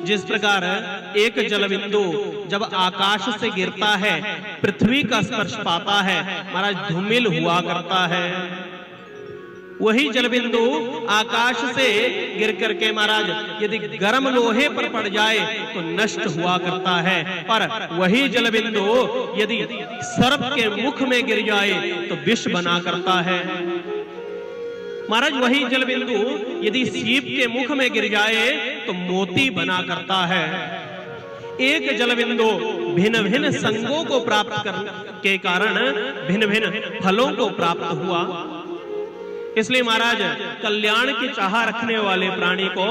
जिस प्रकार एक जल बिंदु जब आकाश से गिरता है, पृथ्वी का स्पर्श पाता है, महाराज धूमिल हुआ करता है। वही जल बिंदु आकाश से गिर करके महाराज यदि गर्म लोहे पर पड़ जाए तो नष्ट हुआ करता है, और वही जल बिंदु यदि सर्प के मुख में गिर जाए तो विष बना करता है। महाराज वही जल बिंदु यदि सीप के मुख में गिर जाए तो मोती बना करता है। एक जल बिंदु भिन्न भिन्न संगों को प्राप्त करने के कारण भिन्न भिन्न फलों को प्राप्त हुआ। इसलिए महाराज कल्याण की चाह रखने वाले प्राणी को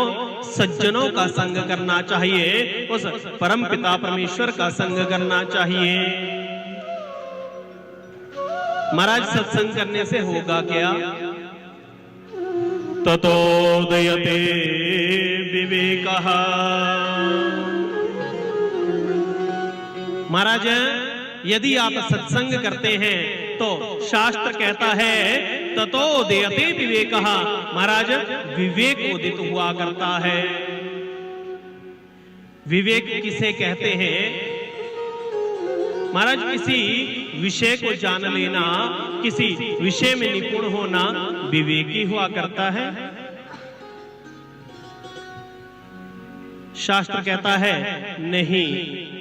सज्जनों का संग करना चाहिए, उस परम पिता परमेश्वर का संग करना चाहिए। महाराज सत्संग करने से होगा क्या? ततोदयते विवेकः। महाराज यदि आप सत्संग करते हैं तो शास्त्र कहता है ततोदयते विवेकः, महाराज विवेक उदित हुआ करता है। विवेक किसे कहते हैं? महाराज किसी विषय को जान लेना, किसी विषय में निपुण होना विवेकी हुआ करता है। शास्त्र कहता है नहीं,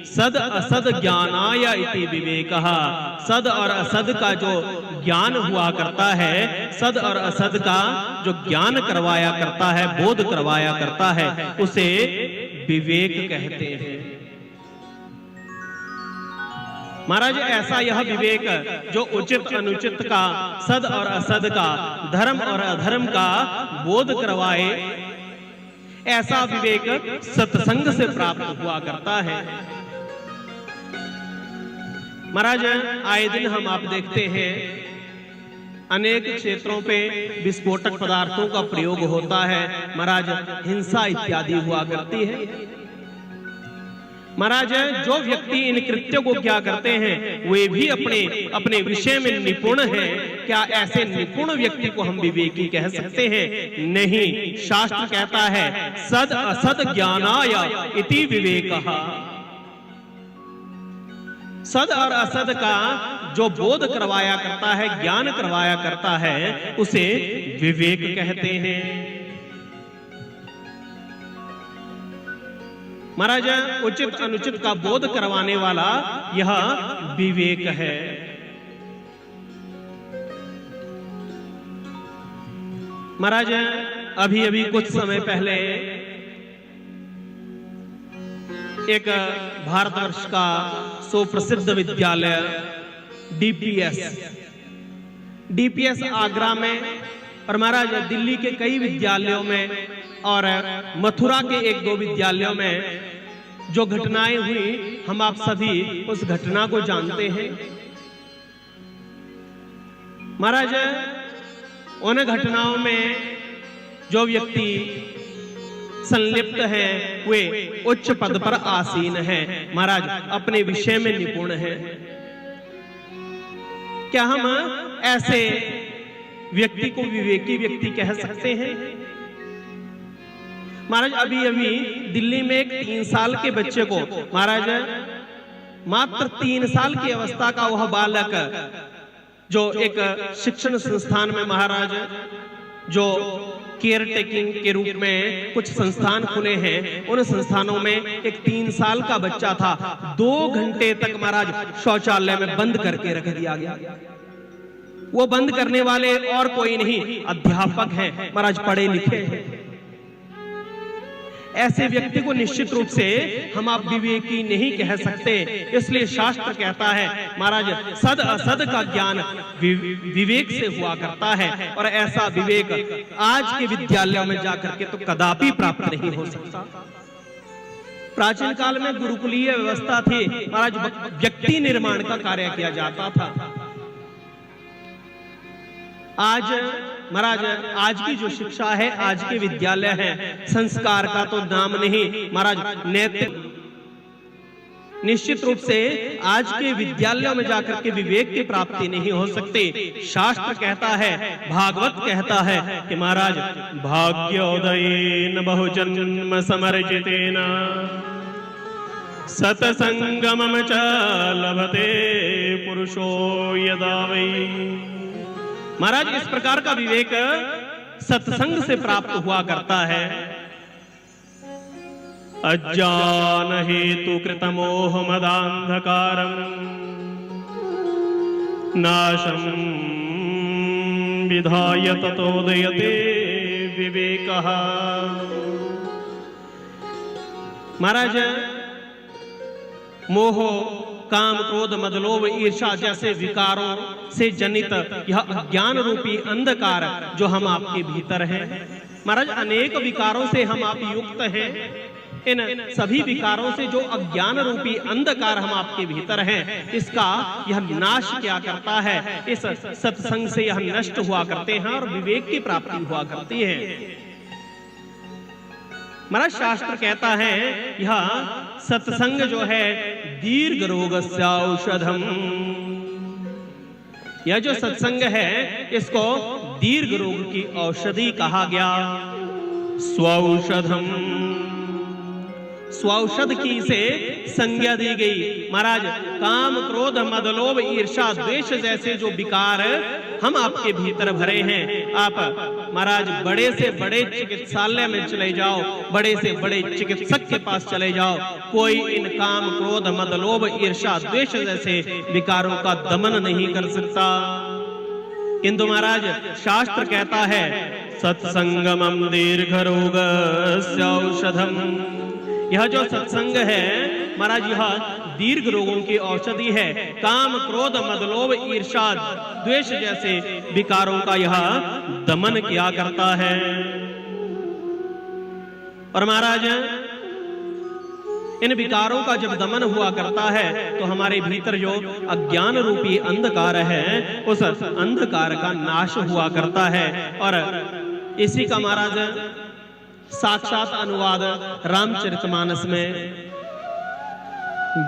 सद असद ज्ञानाय इति विवेकः। सद और असद का जो ज्ञान हुआ करता है, सद और असद का जो ज्ञान करवाया करता है, बोध करवाया करता है, उसे विवेक कहते हैं। महाराज ऐसा यह विवेक जो उचित अनुचित का, सद और असद का, धर्म और अधर्म का बोध करवाए, ऐसा विवेक सत्संग से प्राप्त हुआ करता है। महाराज आए दिन हम आप देखते हैं अनेक क्षेत्रों पे विस्फोटक पदार्थों का प्रयोग होता है, महाराज हिंसा इत्यादि हुआ करती है। महाराज जो व्यक्ति इन कृत्यों को क्या करते हैं वे भी अपने अपने विषय में निपुण हैं। क्या ऐसे निपुण व्यक्ति को हम विवेकी कह सकते हैं? नहीं। शास्त्र कहता है सद असद ज्ञानाय इति विवेकः। सद और असद का जो बोध करवाया करता है, ज्ञान करवाया करता है, उसे विवेक कहते हैं। महाराज उचित अनुचित का बोध करवाने वाला यह विवेक है। महाराज अभी अभी कुछ समय पहले एक भारतवर्ष का सुप्रसिद्ध विद्यालय डीपीएस आगरा में, और महाराज दिल्ली के कई विद्यालयों में और मथुरा के एक दो विद्यालयों में जो घटनाएं हुई, हम आप सभी उस घटना को जानते हैं। महाराज उन घटनाओं में जो व्यक्ति संलिप्त हैं वे उच्च पद पर आसीन हैं, महाराज अपने विषय में निपुण हैं। क्या हम ऐसे व्यक्ति को विवेकी व्यक्ति कह सकते हैं? महाराज अभी अभी दिल्ली में एक 3 साल के बच्चे को, महाराज मात्र 3 साल की अवस्था का वह बालक जो एक शिक्षण संस्थान में, महाराज जो केयर टेकिंग के रूप में कुछ संस्थान खुले हैं, उन संस्थानों में एक 3 साल का बच्चा था। 2 घंटे तक महाराज शौचालय में बंद करके रख दिया गया। वो बंद करने वाले और कोई नहीं, अध्यापक हैं, महाराज पढ़े लिखे हैं। ऐसे व्यक्ति को निश्चित रूप से हम आप विवेकी नहीं कह सकते। इसलिए शास्त्र कहता है महाराज सद असद का ज्ञान विवेक से हुआ करता है, और ऐसा विवेक आज के विद्यालयों में जाकर के तो कदापि प्राप्त नहीं हो सकता। प्राचीन काल में गुरुकुलीय व्यवस्था थी, महाराज व्यक्ति निर्माण का कार्य किया जाता था। आज महाराज आज की जो शिक्षा है, आज के विद्यालय हैं, संस्कार का तो नाम नहीं, महाराज नैतिक निश्चित रूप से आज के विद्यालयों में जाकर के विवेक की प्राप्ति नहीं हो सकती। शास्त्र कहता है, भागवत कहता है कि महाराज भाग्योदयेन बहुजन्म समर्जितेन सतसंगमम च लभते पुरुषो यदा वै। महाराज इस प्रकार का विवेक सत्संग से प्राप्त हुआ करता है। अज्ञान हेतु कृतमोह मदांधकारं नाशं विधाय ततोदयते विवेकः। महाराज मोह, काम, क्रोध, मद, लोभ, ईर्ष्या जैसे विकारों से जनित यह अज्ञान रूपी अंधकार जो हम आपके भीतर है, महाराज अनेक विकारों से हम आप युक्त हैं। इन सभी विकारों से जो अज्ञान रूपी अंधकार हम आपके भीतर हैं, इसका यह नाश क्या करता है? इस सत्संग से यह नष्ट हुआ करते हैं और विवेक की प्राप्ति हुआ करती है। महाराज शास्त्र कहता है यह सत्संग जो है दीर्घ रोगस्य औषधम। यह जो सत्संग है इसको दीर्घ रोग की औषधि कहा गया। स्वौषधम, स्वौषध की से संज्ञा दी गई। महाराज काम, क्रोध, मद, लोभ, ईर्ष्या, द्वेष जैसे जो विकार हम आपके भीतर भरे हैं, आप महाराज बड़े से बड़े चिकित्सालय में चले जाओ, बड़े से बड़े चिकित्सक के पास चले जाओ, कोई इन काम, क्रोध, मद, लोभ, ईर्ष्या, द्वेष जैसे विकारों का दमन नहीं कर सकता। किंतु महाराज शास्त्र कहता है सत्संगमं दीर्घ रोगस्य औषधम। यह जो सत्संग है महाराज यह दीर्घ रोगों की औषधि है। काम, क्रोध, मद, लोभ, ईर्ष्या, द्वेष जैसे विकारों का यह दमन किया करता है। और महाराज इन विकारों का जब दमन हुआ करता है तो हमारे भीतर जो अज्ञान रूपी अंधकार है उस अंधकार का नाश हुआ करता है। और इसी का महाराज साक्षात अनुवाद रामचरितमानस में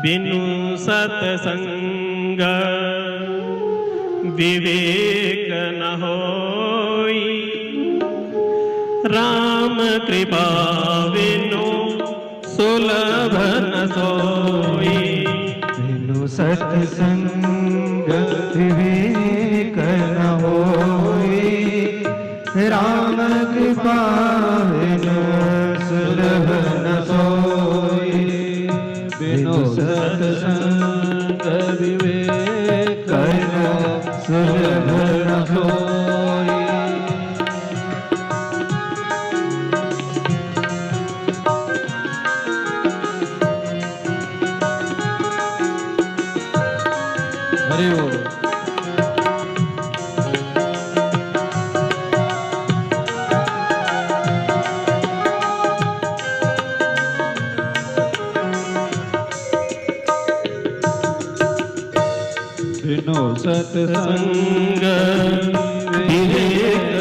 बिनु सत्संग विवेक न होई, राम कृपा बिनु सुलभ न सोई। बिनु सत्संग विवेक न होई, राम कृपा बिनु सुलभ न सोई। बिनु सत्संग विवेक न सुलभ न सोई। हरि बोल। बिनु सत्संग विवेक